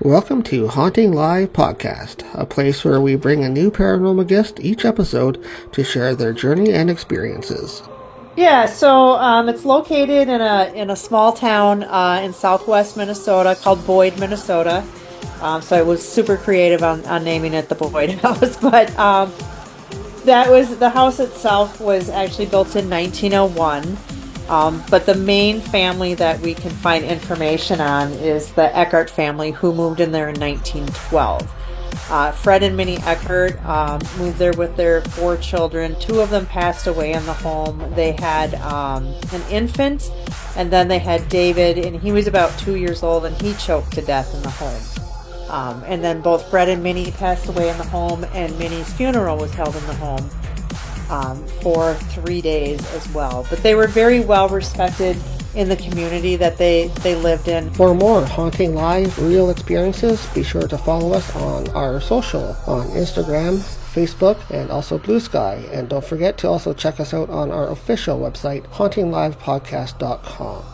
Welcome to Haunting Live Podcast, a place where we bring a new paranormal guest each episode to share their journey and experiences. Yeah, so it's located in a small town in southwest Minnesota called Boyd, Minnesota. So I was super creative on naming it the Boyd House, but that was the house itself was actually built in 1901. But the main family that we can find information on is the Eckert family, who moved in there in 1912. Fred and Minnie Eckert moved there with their four children. Two of them passed away in the home. They had an infant, and then they had David, and he was about 2 years old, and he choked to death in the home. And then both Fred and Minnie passed away in the home, and Minnie's funeral was held in the home for 3 days as well. But they were very well respected in the community that they lived in. For more Haunting Live real experiences, be sure to follow us on our social on Instagram, Facebook, and also Blue Sky. And don't forget to also check us out on our official website, hauntinglivepodcast.com.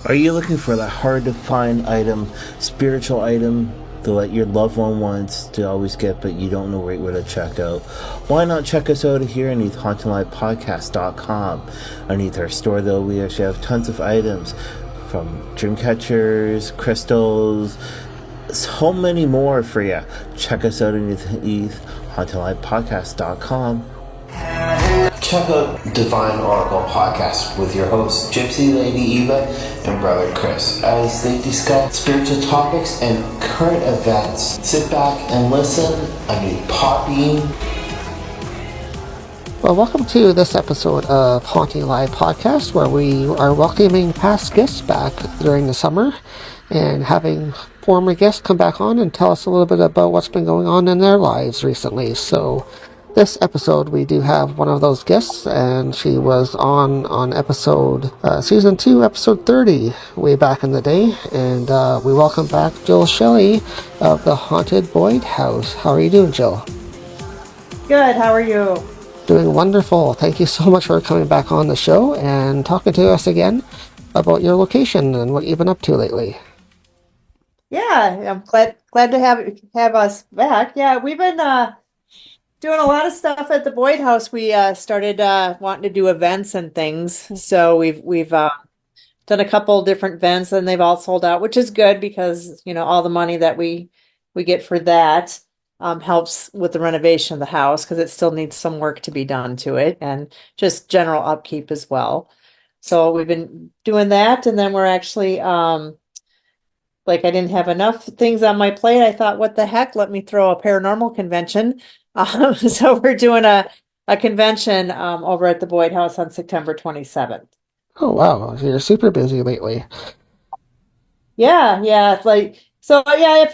Are you looking for that hard to find item, spiritual item that your loved one wants to always get, but you don't know right where to check out? Why not check us out here underneath hauntinglivepodcast.com. Underneath our store, though, we actually have tons of items from dream catchers, crystals, so many more for you. Check us out underneath hauntinglivepodcast.com. Check out Divine Oracle Podcast with your hosts, Gypsy Lady Eva and Brother Chris, as they discuss spiritual topics and current events. Sit back and listen. I mean, popping. Well, welcome to this episode of Haunting Live Podcast, where we are welcoming past guests back during the summer and having former guests come back on and tell us a little bit about what's been going on in their lives recently. So this episode, we do have one of those guests, and she was on episode, season 2, episode 30, way back in the day. And we welcome back Jill Shelley of the Haunted Boyd House. How are you doing, Jill? Good, how are you? Doing wonderful. Thank you so much for coming back on the show and talking to us again about your location and what you've been up to lately. Yeah, I'm glad to have us back. Yeah, we've been doing a lot of stuff at the Boyd House. We started wanting to do events and things, so we've done a couple different events, and they've all sold out, which is good because all the money that we get for that helps with the renovation of the house, because it still needs some work to be done to it, and just general upkeep as well. So we've been doing that, and then we're actually like, I didn't have enough things on my plate. I thought, what the heck? Let me throw a paranormal convention. So we're doing a convention over at the Boyd House on September 27th. Oh, wow. You're super busy lately. Yeah, like, so yeah, if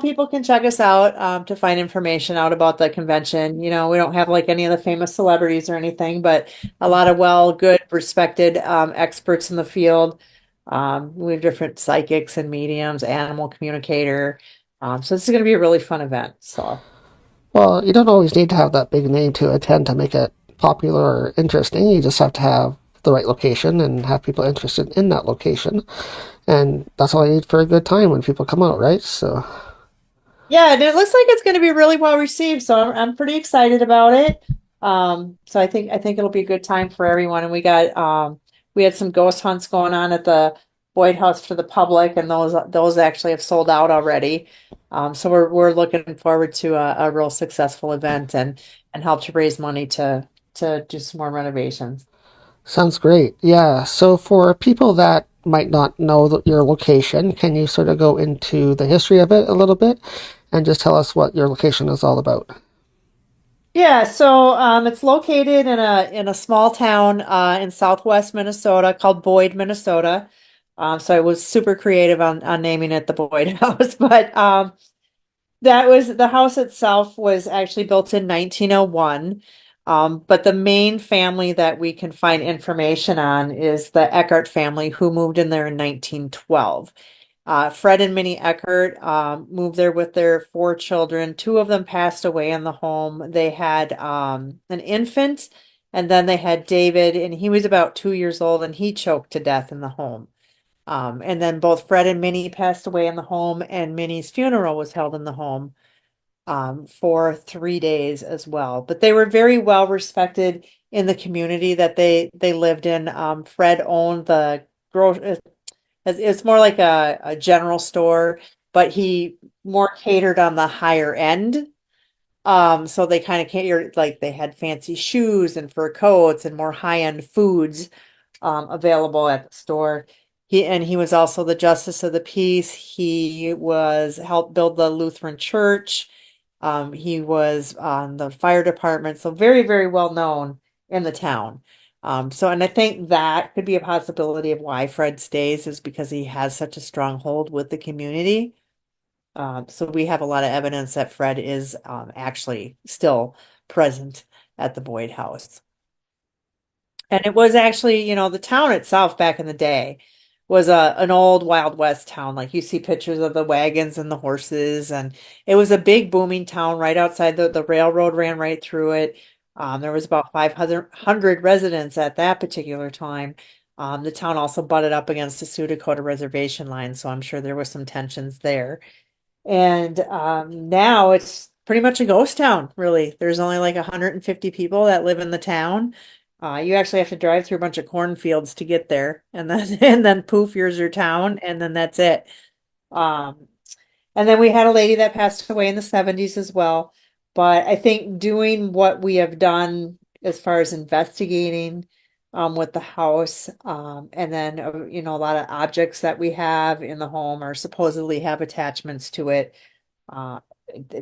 people can check us out to find information out about the convention. We don't have like any of the famous celebrities or anything, but a lot of good, respected experts in the field. We have different psychics and mediums, animal communicator. So this is going to be a really fun event. So. Well, you don't always need to have that big name to attend to make it popular or interesting. You just have to have the right location and have people interested in that location. And that's all you need for a good time when people come out, right? So Yeah, and it looks like it's going to be really well received, so I'm pretty excited about it. So I think it'll be a good time for everyone. And we had some ghost hunts going on at the Boyd House for the public, and those actually have sold out already. So we're looking forward to a real successful event and help to raise money to do some more renovations. sounds great. Yeah. So for people that might not know your location, can you sort of go into the history of it a little bit and just tell us what your location is all about? Yeah, so it's located in a small town in southwest Minnesota called Boyd, Minnesota. So I was super creative on naming it the Boyd House, but the house itself was actually built in 1901. But the main family that we can find information on is the Eckert family, who moved in there in 1912. Fred and Minnie Eckert moved there with their four children. Two of them passed away in the home. They had an infant, and then they had David, and he was about 2 years old, and he choked to death in the home. And then both Fred and Minnie passed away in the home, and Minnie's funeral was held in the home for 3 days as well. But they were very well respected in the community that they lived in. Fred owned the it's more like a general store, but he more catered on the higher end. So they kind of catered, like they had fancy shoes and fur coats and more high-end foods available at the store. He was also the justice of the peace. He was helped build the Lutheran church. He was on the fire department, so very, very well known in the town. And I think that could be a possibility of why Fred stays is because he has such a strong hold with the community. So we have a lot of evidence that Fred is actually still present at the Boyd house. And it was actually, the town itself back in the day was an old Wild West town. Like you see pictures of the wagons and the horses, and it was a big booming town right outside the railroad ran right through it. There was about 500 residents at that particular time. The town also butted up against the Sioux Dakota reservation line, so I'm sure there was some tensions there. And now it's pretty much a ghost town, really. There's only like 150 people that live in the town. You actually have to drive through a bunch of cornfields to get there, and then and then poof, here's your town, and then that's it. Um, and then we had a lady that passed away in the 70s as well. But I think doing what we have done as far as investigating with the house, and then a lot of objects that we have in the home or supposedly have attachments to it. Uh,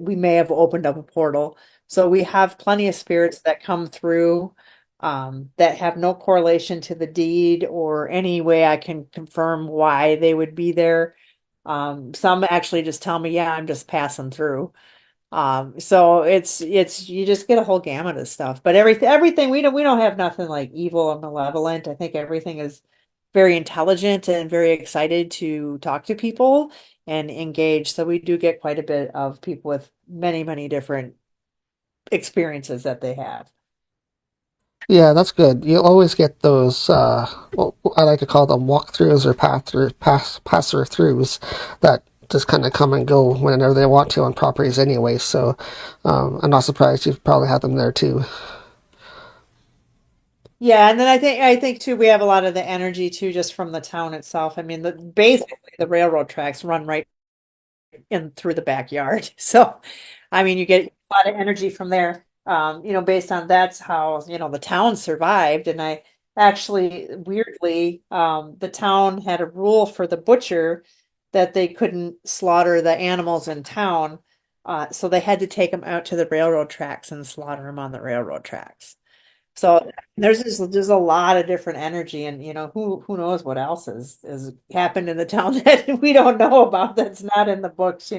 we may have opened up a portal. So we have plenty of spirits that come through that have no correlation to the deed or any way I can confirm why they would be there. Some actually just tell me, yeah, I'm just passing through. So it's you just get a whole gamut of stuff. But everything we don't have nothing like evil or malevolent. I think everything is very intelligent and very excited to talk to people and engage. So we do get quite a bit of people with many, many different experiences that they have. Yeah, that's good. You'll always get those, well, I like to call them walkthroughs or passer throughs that just kind of come and go whenever they want to on properties anyway. So I'm not surprised you've probably had them there too. Yeah, and then I think too we have a lot of the energy too just from the town itself. I mean, basically the railroad tracks run right in through the backyard. So, I mean, you get a lot of energy from there. Based on that's how, the town survived. And I actually, weirdly, the town had a rule for the butcher that they couldn't slaughter the animals in town. So they had to take them out to the railroad tracks and slaughter them on the railroad tracks. So there's a lot of different energy, and who knows what else is happened in the town that we don't know about that's not in the books.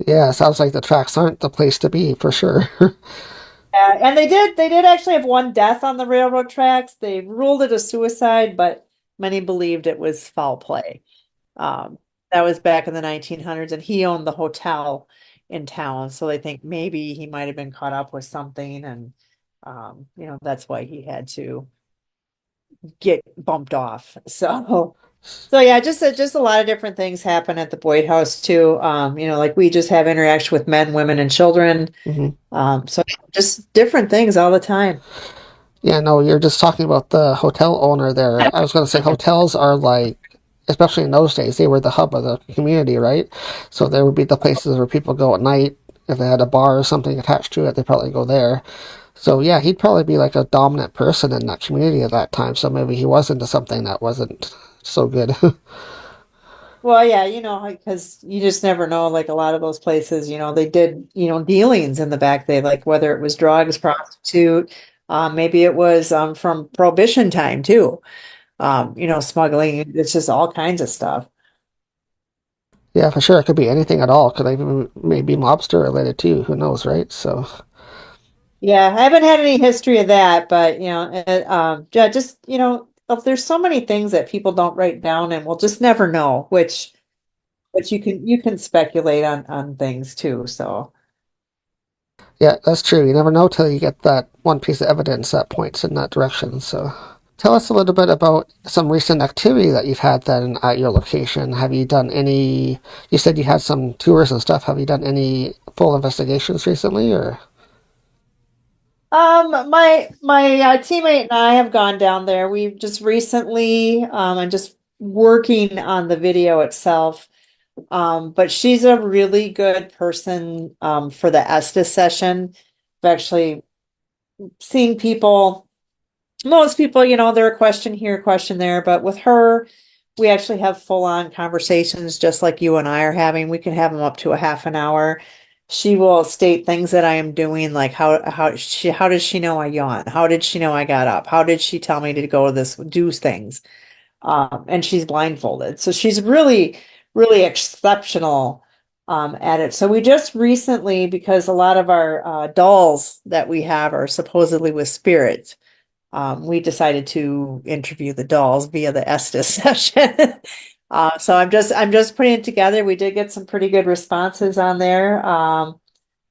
Yeah, sounds like the tracks aren't the place to be for sure. And they did actually have one death on the railroad tracks. They ruled it a suicide, but many believed it was foul play. Um, that was back in the 1900s, and he owned the hotel in town, so they think maybe he might have been caught up with something, and that's why he had to get bumped off. So yeah, just a lot of different things happen at the Boyd House too. Like we just have interaction with men, women, and children. hmm So just different things all the time. Yeah, no, you're just talking about the hotel owner there. I was going to say hotels are like, especially in those days, they were the hub of the community, right? So there would be the places where people go at night. If they had a bar or something attached to it, they'd probably go there. So yeah, he'd probably be like a dominant person in that community at that time. So maybe he was into something that wasn't so good. Well, yeah, because you just never know. Like a lot of those places, they did, dealings in the back. They like whether it was drugs, prostitute, maybe it was from Prohibition time too. Smuggling. It's just all kinds of stuff. Yeah, for sure. It could be anything at all. Could even maybe lobster related too. Who knows, right? So Yeah, I haven't had any history of that, but yeah, just there's so many things that people don't write down, and we'll just never know. Which you can speculate on things too. So yeah, that's true. You never know till you get that one piece of evidence that points in that direction. So Tell us a little bit about some recent activity that you've had then at your location. Have you done any? You said you had some tours and stuff. Have you done any full investigations recently, or? My teammate and I have gone down there. We've just recently, I'm just working on the video itself. But she's a really good person for the Estes session. I've actually seen people, most people, they're a question here, a question there, but with her, we actually have full-on conversations just like you and I are having. We can have them up to a half an hour. She will state things that I am doing, like how does she know I yawn? How did she know I got up? How did she tell me to go to this, do things? And she's blindfolded. So she's really, really exceptional at it. So we just recently, because a lot of our dolls that we have are supposedly with spirits, we decided to interview the dolls via the Estes session. So I'm just putting it together. We did get some pretty good responses on there.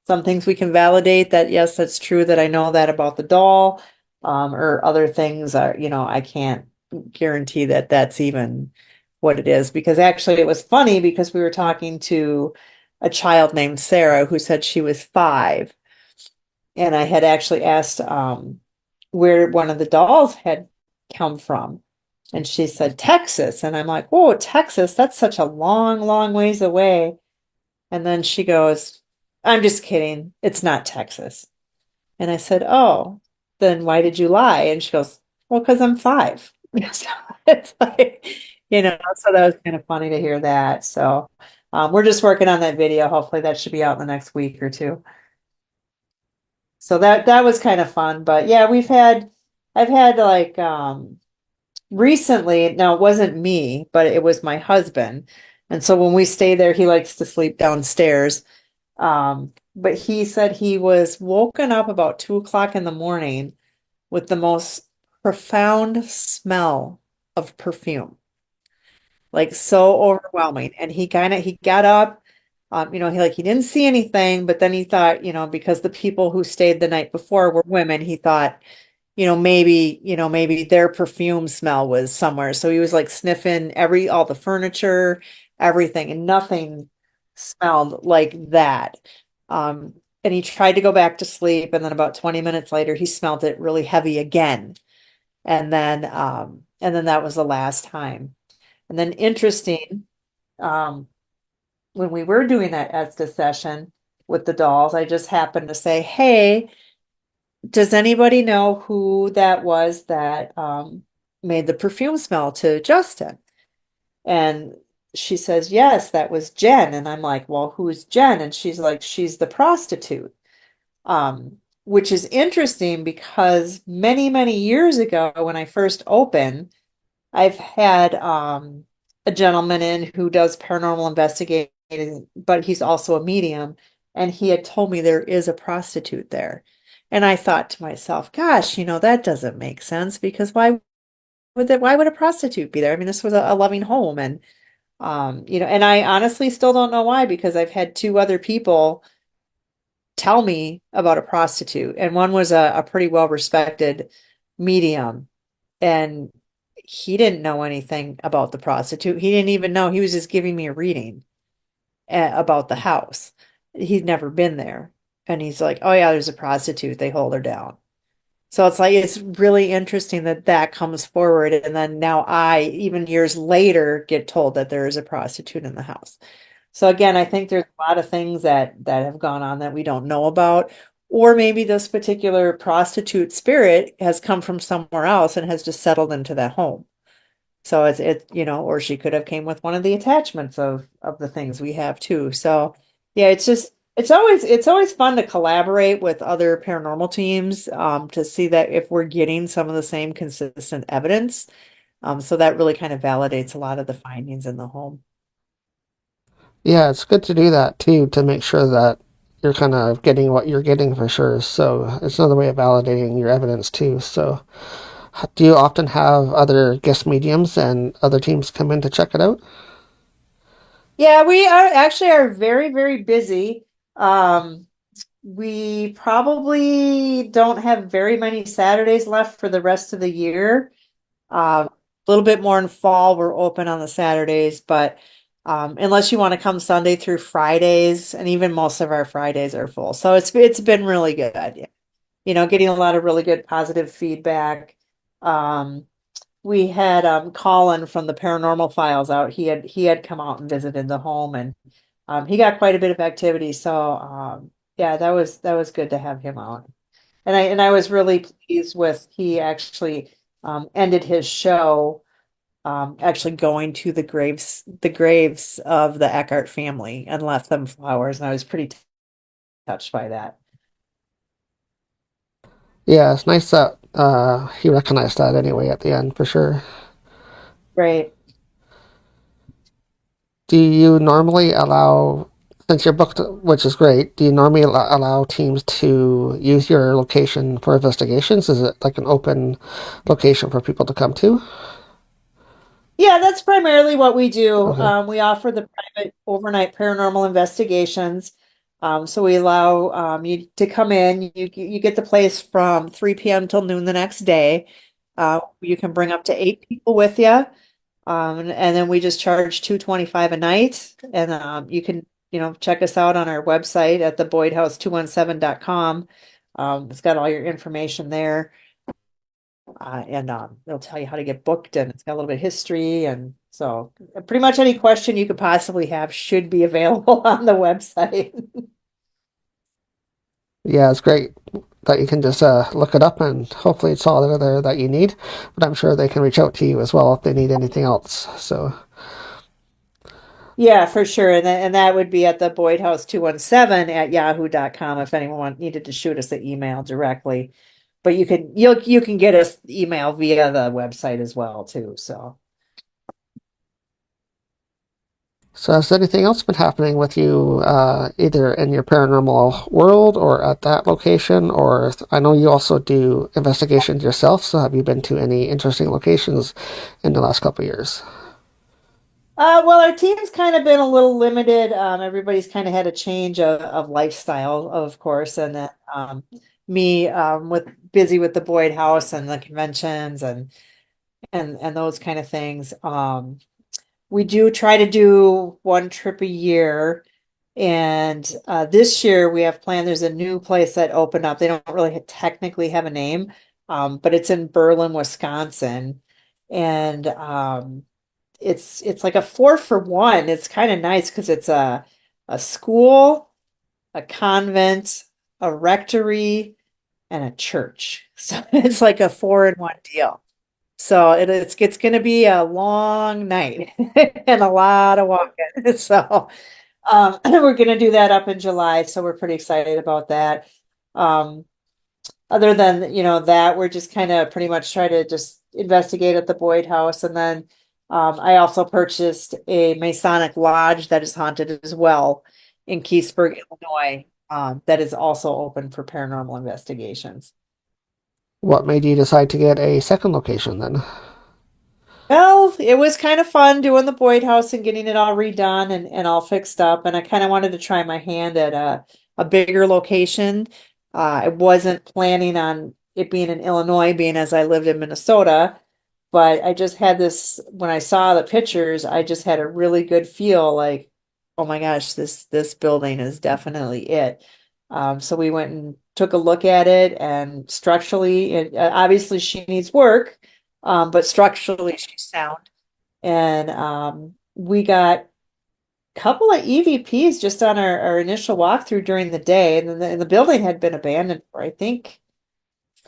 Some things we can validate that, yes, that's true, that I know that about the doll, or other things are, I can't guarantee that that's even what it is, because actually it was funny because we were talking to a child named Sarah who said she was 5, and I had actually asked where one of the dolls had come from, and she said Texas, and I'm like, oh, Texas, that's such a long, long ways away. And then she goes, I'm just kidding, it's not Texas. And I said, oh, then why did you lie? And she goes, well, because I'm 5. So it's like, so that was kind of funny to hear that. So we're just working on that video. Hopefully that should be out in the next week or two. So that was kind of fun. But yeah, I've had like recently, now it wasn't me, but it was my husband. And so when we stay there, he likes to sleep downstairs. But he said he was woken up about 2 o'clock in the morning with the most profound smell of perfume, like so overwhelming. And he got up, he didn't see anything, but then he thought, because the people who stayed the night before were women, he thought, maybe their perfume smell was somewhere. So he was like sniffing all the furniture, everything, and nothing smelled like that. And he tried to go back to sleep, and then about 20 minutes later, he smelled it really heavy again. And then that was the last time. And then interesting, um, when we were doing that Estes session with the dolls, I just happened to say, hey, does anybody know who that was that made the perfume smell to Justin? And she says, yes, that was Jen. And I'm like, well, who's Jen? And she's like, she's the prostitute. Which is interesting because many, many years ago, when I first opened, I've had a gentleman in who does paranormal investigating, but he's also a medium. And he had told me there is a prostitute there. And I thought to myself, gosh, that doesn't make sense, because why would a prostitute be there? I mean, this was a loving home. And and I honestly still don't know why, because I've had 2 other people tell me about a prostitute, and one was a pretty well respected medium, and he didn't know anything about the prostitute. He didn't even know. He was just giving me a reading about the house. He'd never been there, and he's like, oh yeah, there's a prostitute, they hold her down. So it's like, it's really interesting that that comes forward, and then now I, even years later, get told that there is a prostitute in the house. So again, I think there's a lot of things that have gone on that we don't know about, or maybe this particular prostitute spirit has come from somewhere else and has just settled into that home. So or she could have came with one of the attachments of the things we have too. So yeah, it's always fun to collaborate with other paranormal teams to see that if we're getting some of the same consistent evidence. So that really kind of validates a lot of the findings in the home. Yeah, it's good to do that too, to make sure that you're kind of getting what you're getting for sure. So it's another way of validating your evidence too. So do you often have other guest mediums and other teams come in to check it out? Yeah, we are very, very busy. Um, we probably don't have very many Saturdays left for the rest of the year. A little bit more in fall, we're open on the Saturdays, but unless you want to come Sunday through Fridays, and even most of our Fridays are full. So it's been really good. Getting a lot of really good positive feedback. Um, we had Colin from the Paranormal Files out. He had come out and visited the home, and he got quite a bit of activity. So yeah, that was good to have him out. And I was really pleased with he actually ended his show actually going to the graves of the Eckhart family and left them flowers, and I was pretty touched by that. Yeah, it's nice that he recognized that anyway at the end for sure. Great. Do you normally allow, since you're booked, which is great, do you normally allow teams to use your location for investigations? Is it like an open location for people to come to? Yeah, that's primarily what we do. Okay. We offer the private overnight paranormal investigations. So we allow you to come in. You get the place from 3 p.m. till noon the next day. You can bring up to 8 people with you. And then we just charge 225 a night. And you can, check us out on our website at theboydhouse217.com. It's got all your information there. And it'll tell you how to get booked, and it's got a little bit of history. And so pretty much any question you could possibly have should be available on the website. Yeah, it's great that you can just look it up and hopefully it's all there that you need. But I'm sure they can reach out to you as well if they need anything else. So, Yeah, for sure. And that would be at the boydhouse217 at yahoo.com if anyone needed to shoot us an email directly. But you can get us email via the website as well too. So so has anything else been happening with you, either in your paranormal world or at that location? Or I know you also do investigations yourself. So have you been to any interesting locations in the last couple of years? well, our team's kind of been a little limited. Everybody's kind of had a change of lifestyle, of course, and then me with busy with the Boyd House and the conventions and those kind of things. We do try to do one trip a year, and this year we have planned. There's a new place that opened up. They don't really technically have a name, but it's in Berlin, Wisconsin, and it's like a 4 for 1. It's kind of nice because it's a school, a convent, a rectory, and a church. So it's like a 4 in 1 deal. So it's going to be a long night and a lot of walking. So we're going to do that up in July. So we're pretty excited about that. Um, Other than that, we're just kind of pretty much try to just investigate at the Boyd House. And then I also purchased a Masonic Lodge that is haunted as well in Keithsburg, Illinois, that is also open for paranormal investigations. What made you decide to get a second location then? Well, it was kind of fun doing the Boyd House and getting it all redone and all fixed up. And I kind of wanted to try my hand at a bigger location. I wasn't planning on it being in Illinois, being as I lived in Minnesota, but I just had this, when I saw the pictures, I just had a really good feel like, oh my gosh, this building is definitely it. So we went and took a look at it, and structurally, obviously she needs work, but structurally she's sound. And we got a couple of EVPs just on our initial walkthrough during the day, and then the building had been abandoned for I think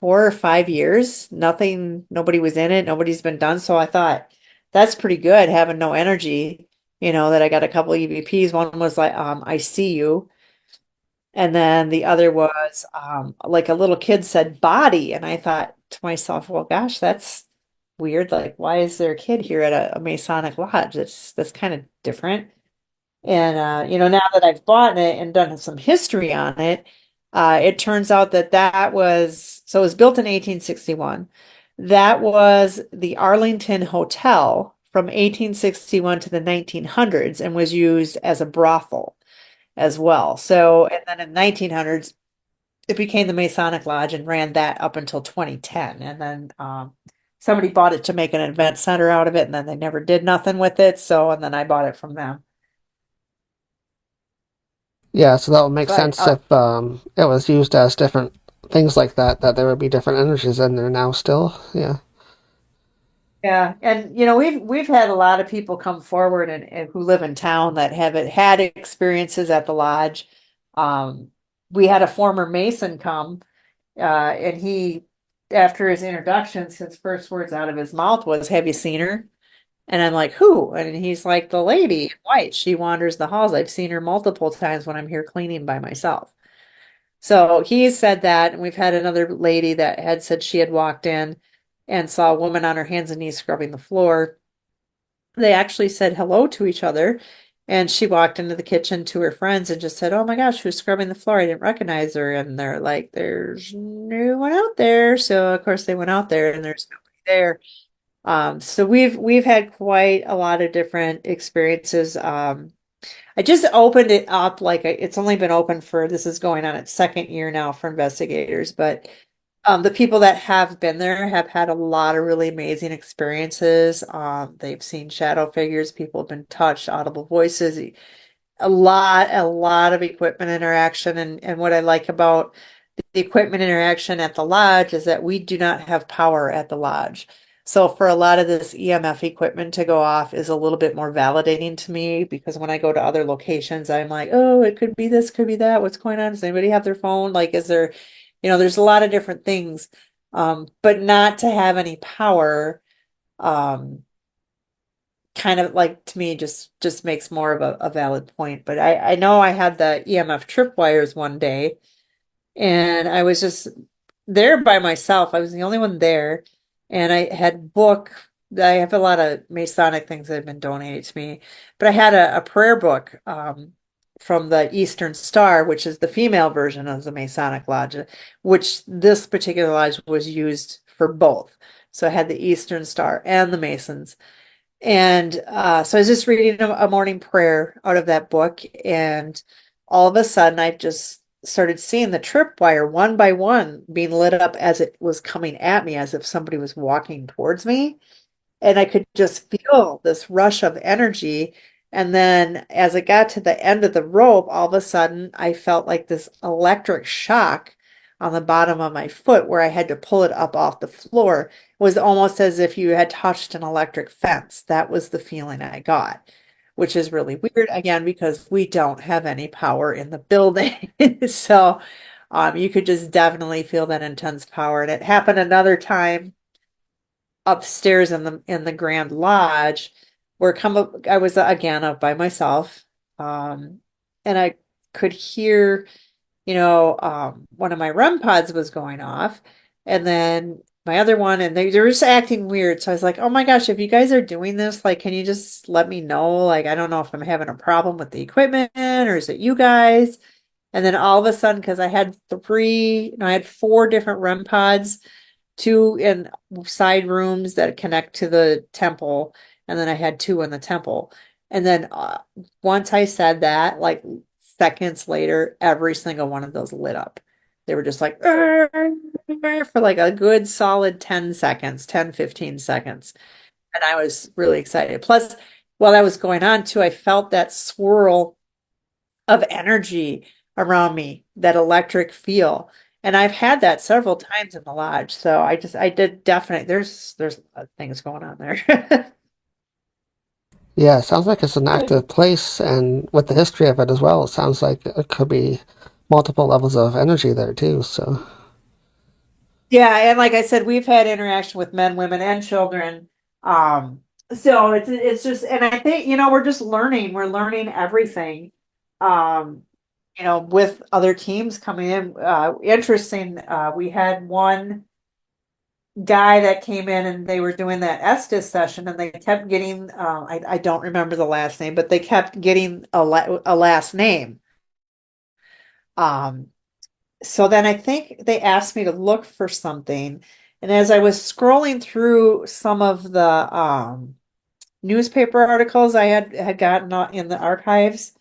4 or 5 years. Nobody was in it. Nobody's been done. So I thought that's pretty good having no energy. That I got a couple EVPs. One was like, I see you. And then the other was like a little kid said body. And I thought to myself, well, gosh, that's weird. Like, why is there a kid here at a Masonic lodge? That's kind of different. And now that I've bought it and done some history on it, it turns out that it was built in 1861. That was the Arlington Hotel from 1861 to the 1900s and was used as a brothel as well. So, and then in 1900s, it became the Masonic Lodge and ran that up until 2010. And then somebody bought it to make an event center out of it, and then they never did nothing with it. So, and then I bought it from them. Yeah, so that would make So I, sense if it was used as different things like that, that there would be different energies in there now still. Yeah. yeah, and we've had a lot of people come forward and who live in town that have had experiences at the lodge. Um, we had a former Mason come, and he, after his introductions, his first words out of his mouth was, "Have you seen her?" And I'm like, "Who?" And he's like, "The lady in white. She wanders the halls. I've seen her multiple times when I'm here cleaning by myself." So he said that, and we've had another lady that had said she had walked in and saw a woman on her hands and knees scrubbing the floor. They actually said hello to each other, and she walked into the kitchen to her friends and just said, "Oh my gosh, who's scrubbing the floor? I didn't recognize her." And they're like, "There's no one out there." So of course they went out there, and there's nobody there. So we've had quite a lot of different experiences. I just opened it up, like it's only been open for, this is going on its second year now for investigators, but the people that have been there have had a lot of really amazing experiences. They've seen shadow figures, people have been touched, audible voices, a lot of equipment interaction. And what I like about the equipment interaction at the lodge is that we do not have power at the lodge. So for a lot of this EMF equipment to go off is a little bit more validating to me, because when I go to other locations, I'm like, oh, it could be this, could be that. What's going on? Does anybody have their phone? Like, is there, there's a lot of different things. But not to have any power, um, kind of like, to me, just makes more of a valid point. But I know I had the EMF tripwires one day, and I was just there by myself. I was the only one there, and I had book. I have a lot of Masonic things that have been donated to me, but I had a prayer book, from the Eastern Star, which is the female version of the Masonic Lodge, which this particular lodge was used for both. So I had the Eastern Star and the Masons. And so I was just reading a morning prayer out of that book, and all of a sudden I just started seeing the tripwire one by one being lit up as it was coming at me, as if somebody was walking towards me. And I could just feel this rush of energy. And then as it got to the end of the rope, all of a sudden I felt like this electric shock on the bottom of my foot, where I had to pull it up off the floor. It was almost as if you had touched an electric fence. That was the feeling I got, which is really weird, again, because we don't have any power in the building. So you could just definitely feel that intense power. And it happened another time upstairs in the Grand Lodge, where I was again up by myself, and I could hear, one of my REM pods was going off, and then my other one, and they were just acting weird. So I was like, "Oh my gosh, if you guys are doing this, like, can you just let me know? Like, I don't know if I'm having a problem with the equipment, or is it you guys?" And then all of a sudden, because I had three, no, I had four different REM pods, two in side rooms that connect to the temple, and then I had two in the temple. And then once I said that, like seconds later, every single one of those lit up. They were just like for like a good solid 10 seconds, 10, 15 seconds. And I was really excited. Plus, while that was going on too, I felt that swirl of energy around me, that electric feel. And I've had that several times in the lodge. So I did definitely, there's things going on there. Yeah, it sounds like it's an active place, and with the history of it as well, it sounds like it could be multiple levels of energy there too. So, Yeah, and like I said, we've had interaction with men, women, and children. Um, so it's just, and I think, we're just learning. We're learning everything. Um, with other teams coming in. Interesting. We had one guy that came in, and they were doing that Estes session, and they kept getting, I don't remember the last name, but they kept getting a last name. Um, so then I think they asked me to look for something. And as I was scrolling through some of the newspaper articles I had gotten in the archives,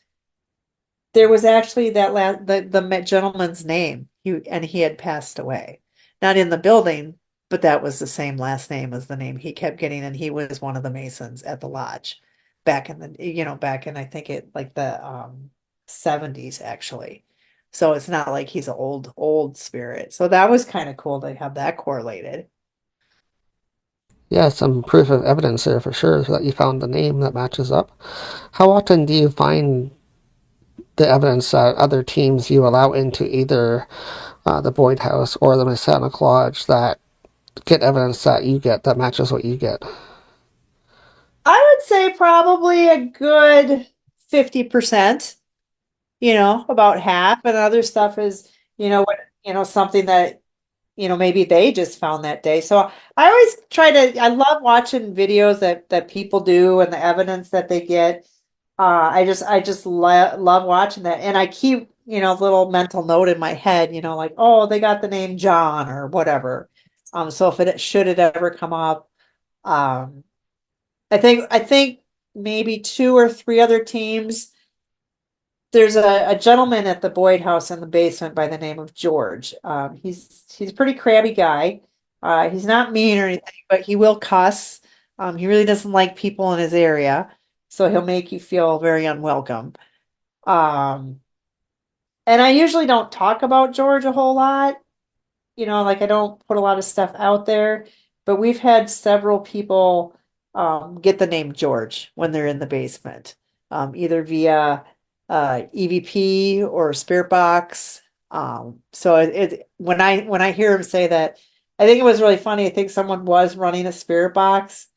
there was actually the gentleman's name. And he had passed away. Not in the building, but that was the same last name as the name he kept getting, and he was one of the Masons at the lodge back in the, back in I think it like the 70s actually. So it's not like he's an old spirit. So that was kind of cool to have that correlated. Yeah, some proof of evidence there for sure that you found the name that matches up. How often do you find the evidence that other teams you allow into either the Boyd House or the Masonic Lodge that get evidence that you get that matches what you get? I would say probably a good 50%, about half, and other stuff is, something that maybe they just found that day. So I always I love watching videos that people do and the evidence that they get. I just love watching that. And I keep, little mental note in my head, like, oh, they got the name John or whatever. So if it should it ever come up, um, I think maybe two or three other teams. There's a gentleman at the Boyd House in the basement by the name of George. He's a pretty crabby guy. He's not mean or anything, but he will cuss. He really doesn't like people in his area, so he'll make you feel very unwelcome. Um, and I usually don't talk about George a whole lot. Like I don't put a lot of stuff out there, but we've had several people get the name George when they're in the basement, either via EVP or Spirit Box. So when I hear him say that, I think it was really funny. I think someone was running a Spirit Box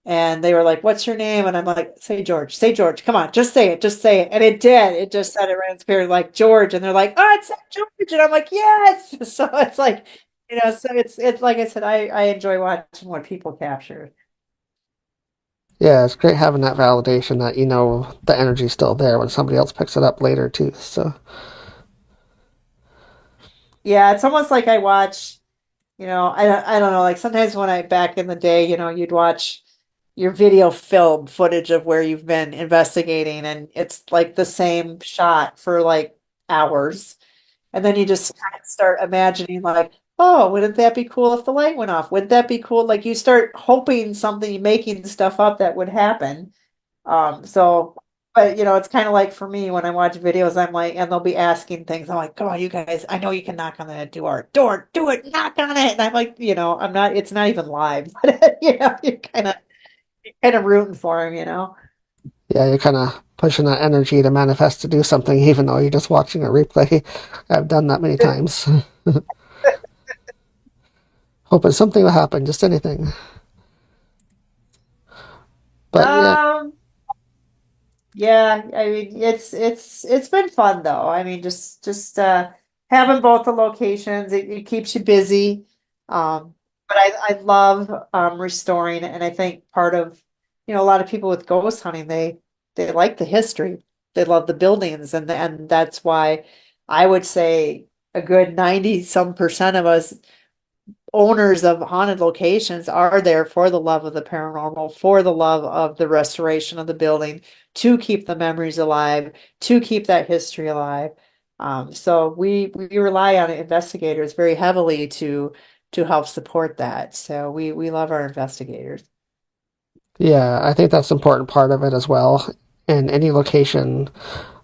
and they were like, "What's your name?" And I'm like, say George, come on, just say it." And it did. It just said it right in spirit, like George. And they're like, "Oh, it's not George." And I'm like, "Yes." So it's like, so it's like I said, I enjoy watching what people capture. Yeah, it's great having that validation that you know the energy's still there when somebody else picks it up later too. So Yeah, it's almost like I watch, I don't know, like sometimes when I back in the day, you'd watch your video film footage of where you've been investigating and it's like the same shot for like hours. And then you just kind of start imagining like, oh, wouldn't that be cool if the light went off? Wouldn't that be cool? Like you start hoping something, making stuff up that would happen. So, but it's kind of like for me when I watch videos, I'm like, and they'll be asking things. I'm like, come on, you guys, I know you can knock on that door, do it, knock on it. And I'm like, I'm not, it's not even live, but you're kind of rooting for him. yeah, you're kind of pushing that energy to manifest to do something, even though you're just watching a replay. I've done that many times, hoping something will happen, just anything. But yeah, Um, Yeah, I mean it's been fun though. I mean just having both the locations, it keeps you busy. But I love restoring and I think part of a lot of people with ghost hunting they like the history. They love the buildings and that's why I would say a good 90 some percent of us owners of haunted locations are there for the love of the paranormal, for the love of the restoration of the building, to keep the memories alive, to keep that history alive. So we rely on investigators very heavily to help support that. So we love our investigators. yeah, I think that's an important part of it as well. In any location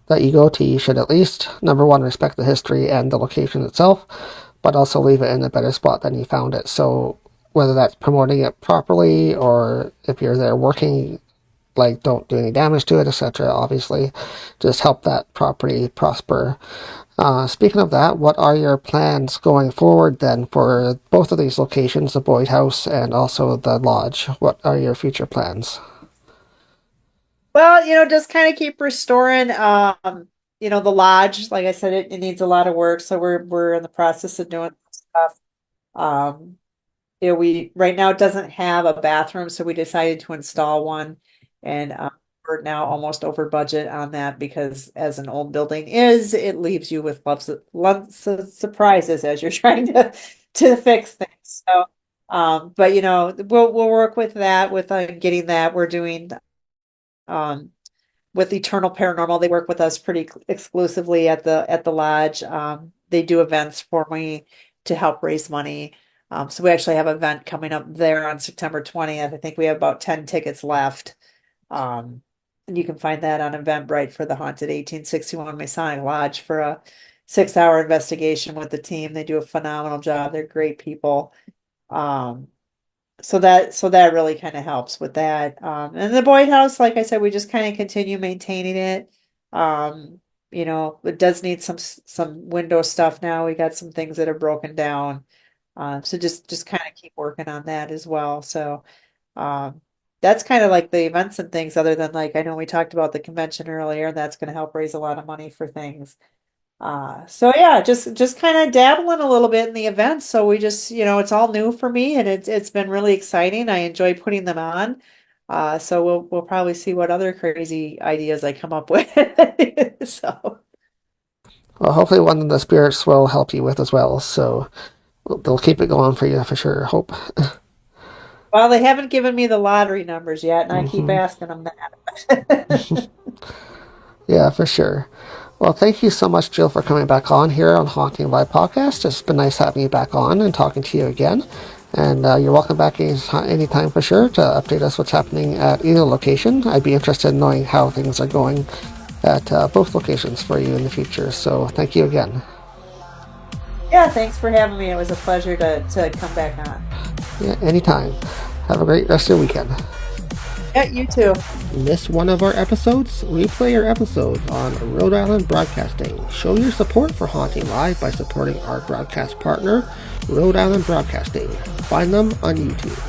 that you go to, you should at least, number one, respect the history and the location itself, but also leave it in a better spot than you found it. So whether that's promoting it properly or if you're there working, like don't do any damage to it, etc. Obviously, just help that property prosper. Speaking of that, what are your plans going forward then for both of these locations, the Boyd House and also the lodge? What are your future plans? Well, just kind of keep restoring the lodge. Like I said, it needs a lot of work. So we're in the process of doing stuff. Um, we right now it doesn't have a bathroom, so we decided to install one, and we're now almost over budget on that because as an old building is, it leaves you with lots of surprises as you're trying to fix things. So, but we'll work with that with getting that. We're doing um with Eternal Paranormal. They work with us pretty exclusively at the lodge. They do events for me to help raise money. So we actually have an event coming up there on September 20th. I think we have about 10 tickets left. And you can find that on Eventbrite for the Haunted 1861 Masonic Lodge for a 6-hour investigation with the team. They do a phenomenal job. They're great people. Um, so that really kind of helps with that. And the Boyd House, like I said, we just kind of continue maintaining it. It does need some window stuff now. We got some things that are broken down. So just kind of keep working on that as well. So that's kind of like the events and things, other than like I know we talked about the convention earlier, and that's going to help raise a lot of money for things. So yeah, just kind of dabbling a little bit in the events. So we just, it's all new for me, and it's been really exciting. I enjoy putting them on. So we'll probably see what other crazy ideas I come up with. So Well, hopefully one of the spirits will help you with as well. So they'll keep it going for you for sure. Hope. well, they haven't given me the lottery numbers yet, and I keep asking them that. Yeah, for sure. Well, thank you so much, Jill, for coming back on here on Haunting Live Podcast. It's been nice having you back on and talking to you again. And you're welcome back anytime for sure to update us what's happening at either location. I'd be interested in knowing how things are going at both locations for you in the future. So thank you again. Yeah, thanks for having me. It was a pleasure to come back on. Yeah, anytime. Have a great rest of your weekend. Yeah, you too. Miss one of our episodes? Replay your episode on Rhode Island Broadcasting. Show your support for Haunting Live by supporting our broadcast partner, Rhode Island Broadcasting. Find them on YouTube.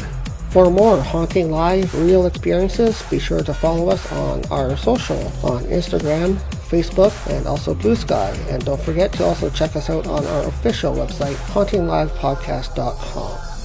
For more Haunting Live real experiences, be sure to follow us on our social on Instagram, Facebook, and also Blue Sky. And don't forget to also check us out on our official website, hauntinglivepodcast.com.